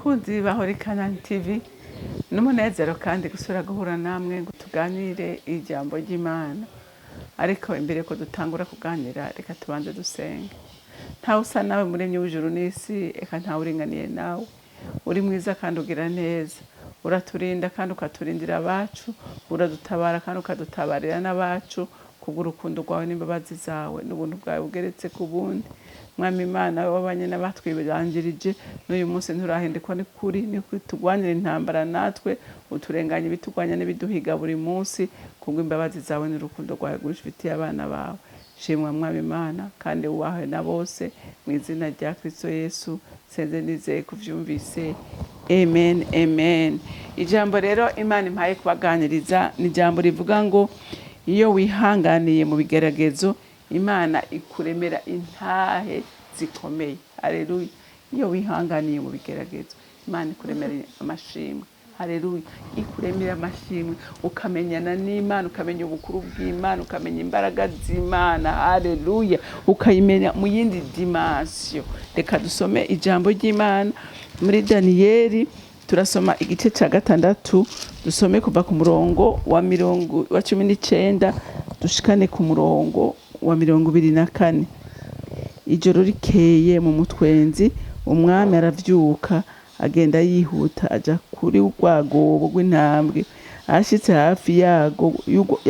bakunzi ba CANAAN TV n'umunezero kandi gusura guhura namwe ngo tuganire ijambo ry'Imana. Ariko imbere ko dutangura kuganira reka tubanze dusenge. Ntawe usa nawe muremyi w'ijuru n'isi, eka ntawe uringaniye nawe. Uri mwiza kandi ugira neza, uraturinda kandi ukaturindira abacu, uradutabara kandi ukadutabarira n'abacu kubw'urukundo rwawe n'imbabazi zawe n'ubuntu bwawe bugeretse ku bundi. Mwami Imana wabanye n'abatwibanjirije n'uyu munsi nturahindikwa ni kuri, ni kutugwanira intambara natwe, uturenganya ibitugwanya n'ibiduhiga buri munsi kubw'imbabazi zawe n'urukundo rwawe rwifitiye abana bawe. Shimwa Mwami Imana kandi ubahe na bose mu izina rya Kristo Yesu senze nizeye kuvyumvise. Amen, amen. Ijambo rero Imana impaye kubaganiriza ni ijambo rivuga ngo iyo wihanganiye mu bigeragezo Imana ikuremera intahe zikomeye. Haleluya. Iyo wihanganiye mu bigeragezo Imana ikuremera amashimwe. Haleluya. Ikuremera amashimwe, ukamenyana n'Imana, ukamenya ubukuru bw'Imana, ukamenya imbaraga z'Imana. Haleluya. Ukayimenya mu yindi dimension. Reka dusome ijambo ry'Imana muri Daniyeli. Turasoma igice ca 6, dusome kuva ku murongo wa 19 dushikane ku murongo wa 24. Ijoro rikeye mu mutwenzi umwami aravyuka agenda yihuta aja kuri rwagobo rw'intambwe. Ashitse hafi ya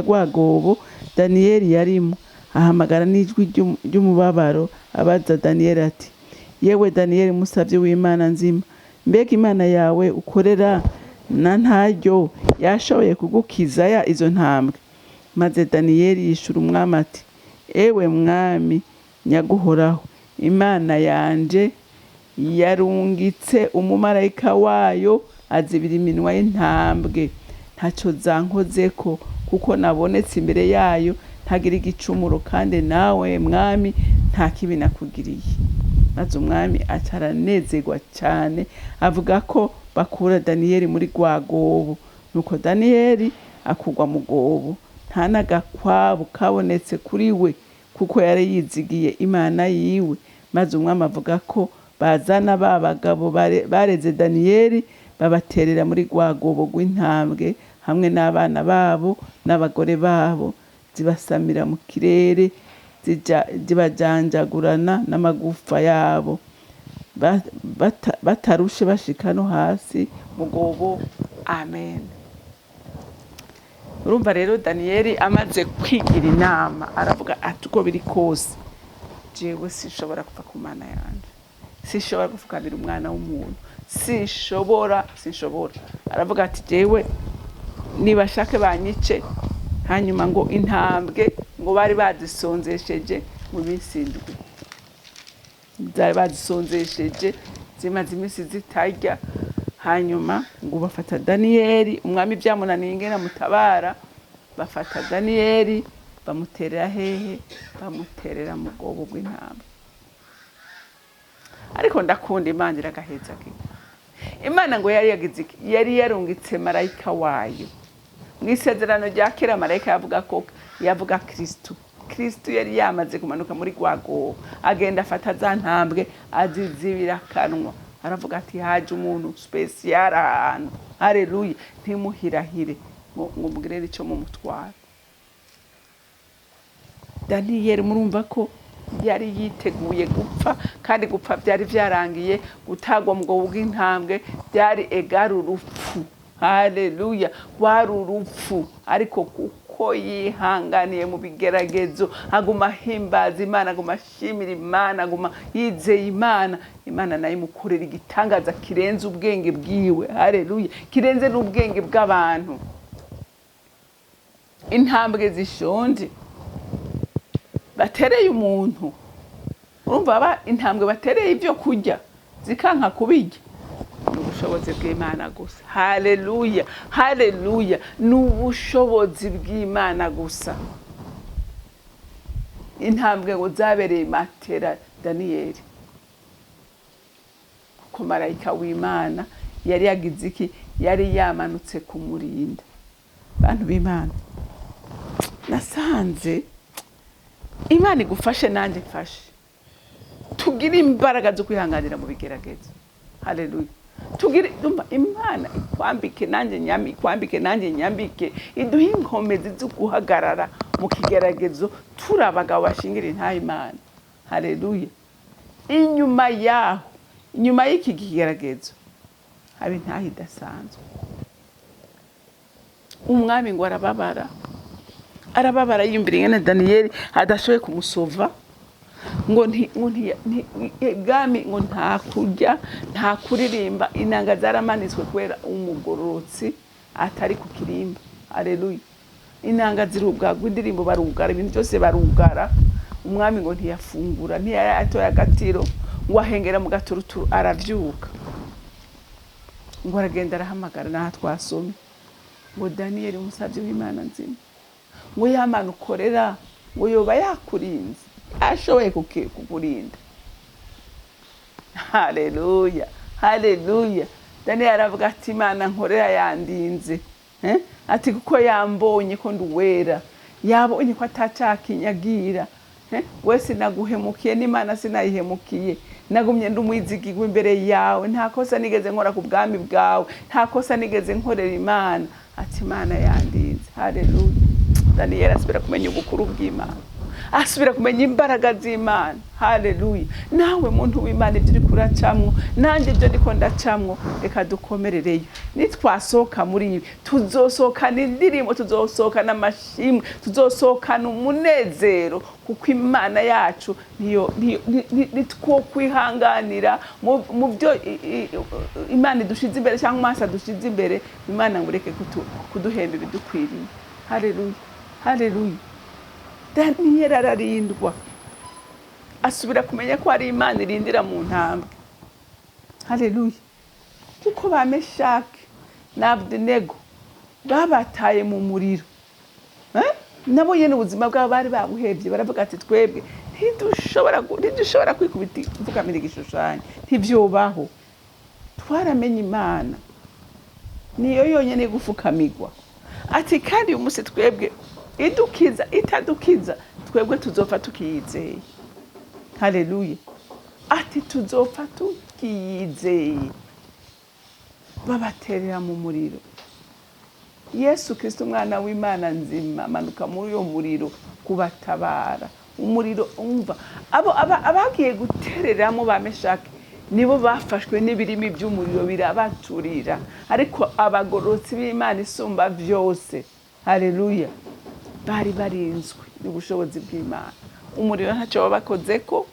rwagobo Daniyeli yarimo, ahamagara n'ijwi ry'umubabaro abaza Daniyeli ati, yewe Daniyeli musavye w'Imana nzima, mbega Imana yawe ukorera na ntaryo yashoboye kugukiza izo ntambwe? Maze Daniyeli yishura umwami ati, ewe mwami nyaguhoraho, Imana yanje yarungitse umumarayika wayo azibira iminwa y'intambwe, ntaco zankozeko, kuko nabonetse imbere yayo ntagira igicumuro, kandi nawe mwami nta kibi nakugiriye. Maze umwami acaranezerwa cyane, avuga ko bakura Daniyeli muri rwagobo. Nuko Daniyeli akugwa mu gobo, nta n'agakwabu kabonetse kuri we, kuko yari yizigiye Imana yiwe. Maze umwami avuga ko bazana ba bagabo bareze Daniyeli babaterera muri rwagobo rw'intambwe hamwe n'abana babo n'abagore babo, zibasamira mu kirere, zibajanjagurana n'amagufa yabo, batarushe bashika no hasi mu gobo. Amen. Urumva rero Daniyeli amaze kwigira inama aravuga ati uko biri kose jewe sinshobora kuva ku Mana yanje, sinshobora kuvuganira umwana w'umuntu, sinshobora. Aravuga ati jewe nibashake banyice, hanyuma ngo intambwe ngo bari bazisonzesheje mu minsi 7, zari bazisonzesheje zimaze iminsi zitarya. Hanyuma ngo bafata Daniyeli, umwami byamunaniye ingena mutabara, bafata Daniyeli bamuterera hehe? Bamuterera mu gobo bw'intambwe. Ariko ndakunda Imana iragaheza ke. Imana ngo yari yarungitse marayika wayo. Mwisezerano rya kera marayika yavuga Kristo yari yamaze kumanuka muri rwagobo, agenda afata za ntambwe azizibira kanwa. Aravuga ati haje umuntu special ahantu. Haleluya. Ntimuhirahire ngo mubwirere ico mu mutwara. Daniyeli murumva ko yari yiteguye gupfa, kandi gupfa byari byarangiye, gutagwa mu gobo bw'intambwe byari egara urupfu. Haleluya. Wari urupfu, ariko kuko yihanganiye mu bigeragezo, aguma himbaza Imana, aguma ashimira Imana, aguma yizeye Imana, Imana nayo imukorera igitangaza kirenze ubwenge bwiwe. Haleluya. Kirenze n'ubwenge bw'abantu. Intambwe zishonje batereye umuntu, urumva intambwe batereye ibyo kurya zikanka kubirya, n'ubushobozi bw'Imana gusa. Haleluya. Haleluya. N'ubushobozi bw'Imana gusa. Intambwe ngo zabereye matera Daniyeli, kuko marayika w'Imana yari yagize iki? Yari yamanutse kumurinda. Bantu b'Imana, nasanze Imana igufashe nanje mfashe, tugira imbaraga zo kwihanganira mu bigeragezo. Haleluya. tugire dumva Imana ikwambike nanjye nyambike iduhe inkomezi zo guhagarara mu kigeragezo turabagabo bashingira intahe Imana. Haleluya. Inyuma y'iki kigeragezo haba intahe idasanzwe. Umwami ngo arababara yumvira ingene Daniyeli adashoboye kumusova, ngo bwami ngo nta kurya nta kuririmba, inanga zaramanitswe kubera umugororotsi atari ku kirimba. Haleluya. Inanga zirugagwa, indirimbo barugara, ibintu byose barugara. Umwami ngo ntiyafungura, ntiyatoye agatiro, ngo ahengera mu gaturuturu aravyuka, ngo aragenda arahamagara n'aha twasomye ngo Daniyeli umusavyi w'Imana nzima, ngo yamana ukorera ngo yoba yakurinze, ashoboye kukurinda. Haleluya, haleluya. Daniyeli aravuga ati Imana nkorera yandinze, ati kuko yambonye ko nduwera, yabonye ko atacakinyagira, wese naguhemukiye n'Imana sinayihemukiye, nagumye ndumwizigirwa imbere yawe, nta kosa nigeze nkora ku bwami bwawe, nta kosa nigeze nkorera Imana. Ati Imana yandinze. Haleluya. Daniyeli asubira kumenya ubukuru bw'Imana, asubira kumenya imbaraga z'Imana. Haleluya. Nawe muntu w'Imana ibyo uri kuracamwo, nanjye ibyo ndiko ndacamwo, reka dukomerereyo. Nitwasohoka muri ibi tuzosohokana indirimbo, tuzosohokana amashimwe, tuzosohokana umunezero, kuko Imana yacu nitwo kwihanganira mu byo Imana idushize imbere cyangwa Imana dushize imbere. Imana ngo ureke kuduhemba ibidukwiriye. Haleluya, haleluya. Daniyeli ararindwa, asubira kumenya ko ari Imana irindira mu ntambwe. Haleluya. Kuko ba Meshaki na Abednego babataye mu muriro, nabo nyene ubuzima bwabo bari babuhevye, baravuga ati twebwe ntidushobora kwikubita ivugamira igishushanyo, ntivyobaho. Twaramenye Imana niyo yonyene gufukamigwa. Ati kandi uyu munsi twebwe idukiza itadukiza, twebwe tuzopfa tukiyizeye. Haleluya. Ati tuzopfa tukiyizeye. Babaterera mu muriro. Yesu Kristo umwana w'Imana nzima amanuka muri uyo muriro kubatabara. Umuriro umva abagiye gutereramo ba Meshaki nibo bafashwe n'ibirimi by'umuriro birabaturira, ariko abagorotsi b'Imana isumba vyose, haleluya, bari barinzwe n'ubushobozi bw'Imana. Umuriro ntacyo bakozeko,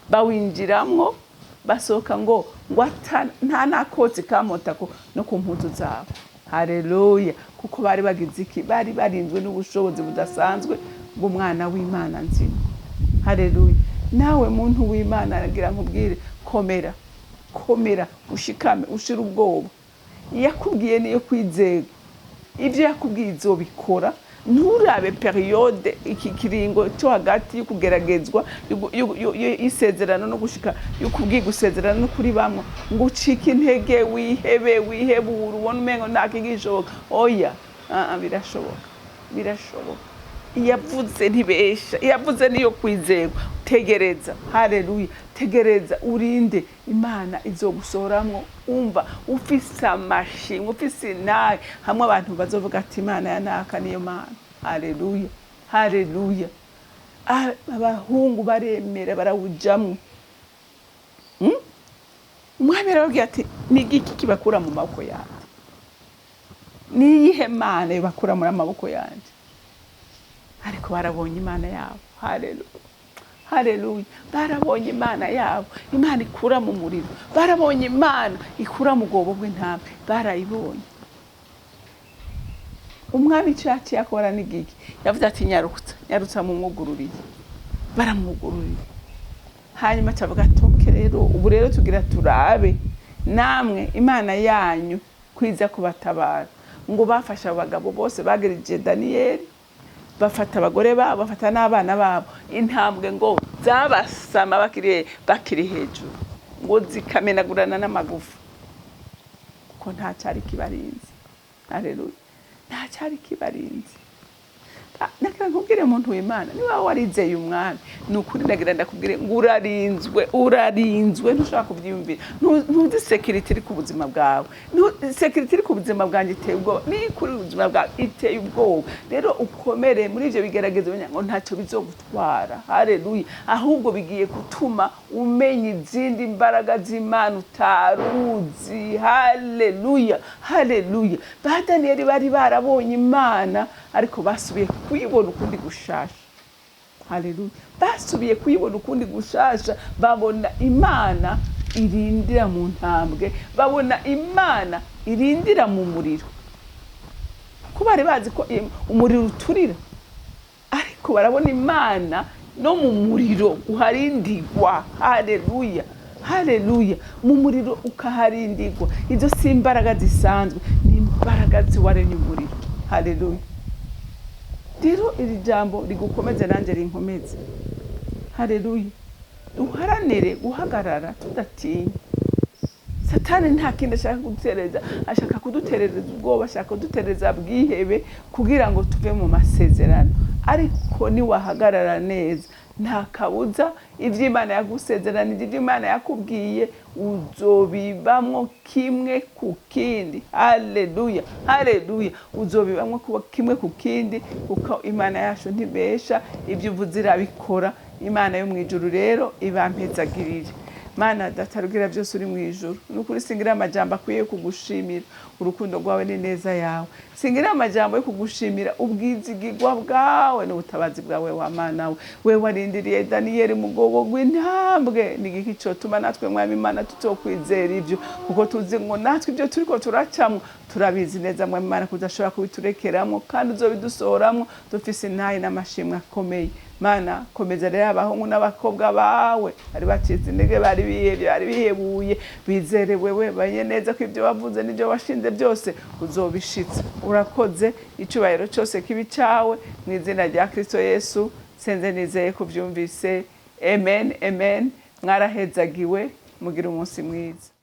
bawinjiramwo basohoka ngo nta nakotsi kamotako no ku mpuzu zabo. Haleluya. Kuko bari bagize iki? Bari barinzwe n'ubushobozi budasanzwe bw'umwana w'Imana nzima. Haleluya. Nawe muntu w'Imana aragira nkubwire, komera ushikame ushira ubwoba. Yakubwiye niyo kwizera, ibyo yakubwiye izobikora. Nturabe periode iki kiringo cyo hagati yo kugeragezwa isezerano no gushika yukubwiye gusezerana no kuri bamwe ngo ucike intege, wihebura, ubona umengo ntakigishoboka. Oya, birashoboka. Yavuze ntibesha, yavuze niyo kwizerwa. Tegereza. Haleluya. Tegereza urinde, Imana izogusoramwo. Umva ufise amashimwe, ufise nawe hamwe abantu bazovuga ati Imana yanaka niyo Mana. Haleluya, haleluya. Abahungu baremera barawujamwe. Umwami arababwira ati ni igiki kibakura mu maboko yanjye? Niyihe Mana ibakura muri amaboko yanjye? Ariko barabonye Imana yabo. Haleluya, haleluya. Barabonye Imana yabo, Imana ikura mu muriro. Barabonye Imana ikura mu gobo bw'intama, barayibonye. Umwami cyacu yakora n'igiki? Yavuze ati nyarutsa mu mwugururiye. Baramwugururiye. Hanyuma cyavuga ati rero ubu rero tugira turabe namwe Imana yanyu kwiza kubatabara. Ngo bafasha abagabo bose bagerije Daniyeli, bafata abagore babo, bafata n'abana babo. Intambwe ngo zabasama bakiri hejuru, ngo zikamenagurana n'amagufa, ko nta cyari kibarinze. Haleluya. Nta cyari kibarinze. nakira nkubwire muntu w'Imana niba warizeye umwami nukuri ndagira ndakubwire ngo urarinzwe ntushaka kubyiyumvira ntuzi security iri ku buzima bwawe security iri ku buzima bwanjye iteye ubwoba ni kuri ubuzima bwawe iteye ubwoba rero ukomere muri ivyo bigeragezo ngo ntacyo bizogutwara haleluya ahubwo bigiye gutuma umenya izindi mbaraga z'Imana utaruzi haleluya ba Danieli bari barabonye Imana ariko basubiye kuyibona ukundi gushasha haleluya basubiye kuyibona ukundi gushasha babona Imana irindira mu ntambwe babona Imana irindira mu muriro ko bari bazi ko umuriro uturira ariko barabona Imana no mu muriro uharindigwa haleluya mu muriro ukaharindigwa izo si imbaraga zisanzwe ni imbaraga ziwaremye umuriro haleluya rero iri jambo rigukomeze nanjye rinkomeze haleluya duharanire guhagarara tudatinya Satani nta kindi ashaka kudutereza ashaka kudutereza ubwoba ashaka kudutereza bwihebe kugira ngo tuve mu masezerano ariko ni wahagarara neza nta kabuza ivy'Imana yagusezeranije ivy'Imana yakubwiye uzobibamwo kimwe ku kindi haleluya uzobibamwo kimwe ku kindi kuko Imana yacu ntibesha ibyo uvuze irabikora Imana yo mwijuru rero ibampezagirire Mana datarugira byose uri mwijuru nukuri singira amajambo akwiye kugushimira urukundo rwawe ni neza yawe singira amajambo yo kugushimira ubwizigirwa bwawe n'ubutabazi bwawe wa Mana we warindiriye Danieli mugogo gw'intambwe nigiki cyo tuma natwe mwami Imana tutokwizera ivyo kuko tuzi ngo natwe ibyo turiko turacamwe turabizi neza mwami Imana kudashobora kubiturekeramo kandi uzobidusohoramwo dufise intahe n'amashimwe akomeye Mana komeza rero abahungu n'abakobwa bawe ari bacitse intege bari bihebuye bizere wewe banye neza ko ibyo wavuze n'ibyo washinze byose uzobishitsa urakoze icubahiro cyose kibi cyawe mu izina rya Kristo Yesu senze nizeye kuvyumvise amen mwarahezagiwe mugira umunsi mwiza.